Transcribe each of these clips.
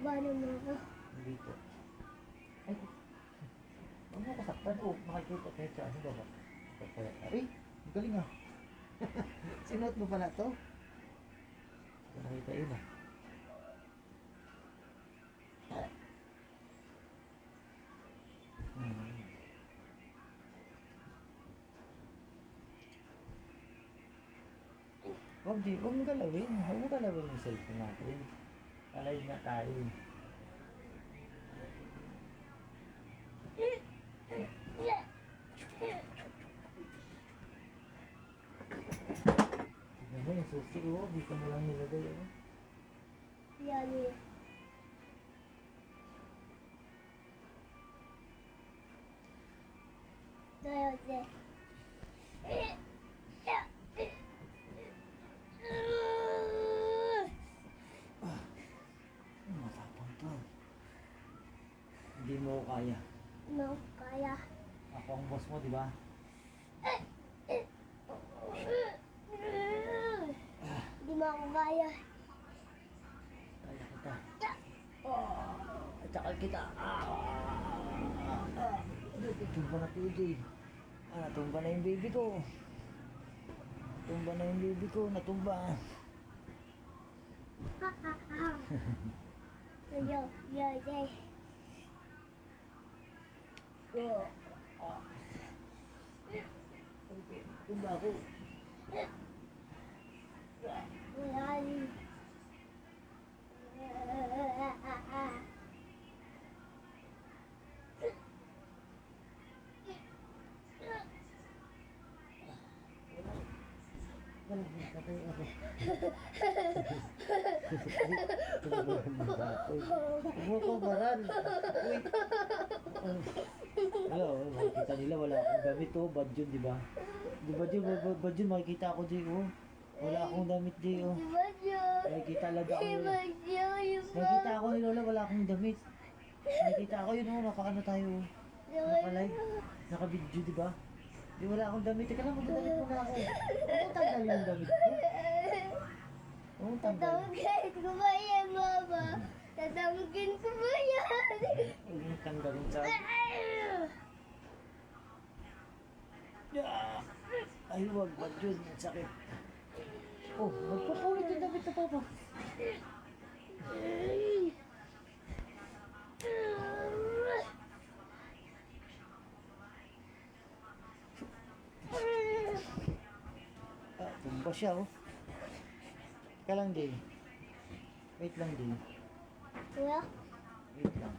Paano mo ako? Hindi po. Ay, huwag mo kasaktan ko. Nakikita kahit sa ano ba? Ay, galing ah. Sinuot mo pala to? Nakita yun ah. Huwag mo galawin. Huwag mo galawin yung cellphone natin. Alay na tayo. Tignan mo yung susi oh. Dito mo lang nilagay oh. Yan eh. Dayos eh. Matapang to. Hindi mo kaya. No, kaya. Ako ang boss mo, di ba? Hindi mo ako kaya. Kaya kita. At sakal kita. Tumba na PJ. Natumba na yung baby ko. Tumba na yung baby ko. Natumba. Yo, yo, yo. Tumba ako. Wala. Huwag ko baran. Wait. Hello, makikita nila wala akong damit oh. Bad yun, di ba? Di ba yun? Bad yun, makikita ako di oh. Wala akong damit di oh. Nakikita lang ako nila. Nakikita ako ni Lola, wala akong damit. Nakikita ako yun oh, nakaano tayo oh. Naka-live, naka-video di ba? Di wala akong damit. Teka lang, magdadamit muna ako. Huwag mo tanggalin yung damit ko. Huwag mo tanggalin. Tatawagin ko ba yan, Mama? Tatawagin ko ba yan? Huwag mo tanggalin sa... Ay, huwag. Bad yun. Ang sakit. Oh, magpapulit yung damit na papa. Tumba siya oh. Teka lang din. Wait lang din. Kuya? Wait lang.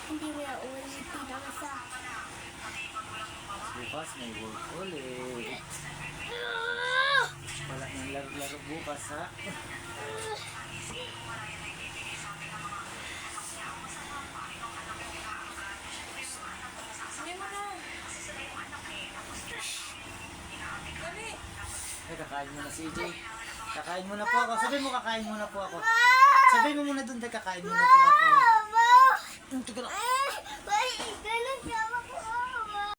Hindi na ulitin ang isa. Bukas may work ulit. Wala nang laro-laro bukas ha. Ay, kakain mo na si EJ. Kakain mo na po ako. Sabihin mo kakain mo na po ako. Sabihin mo muna doon, kakain mo na po ako. Ang tagal.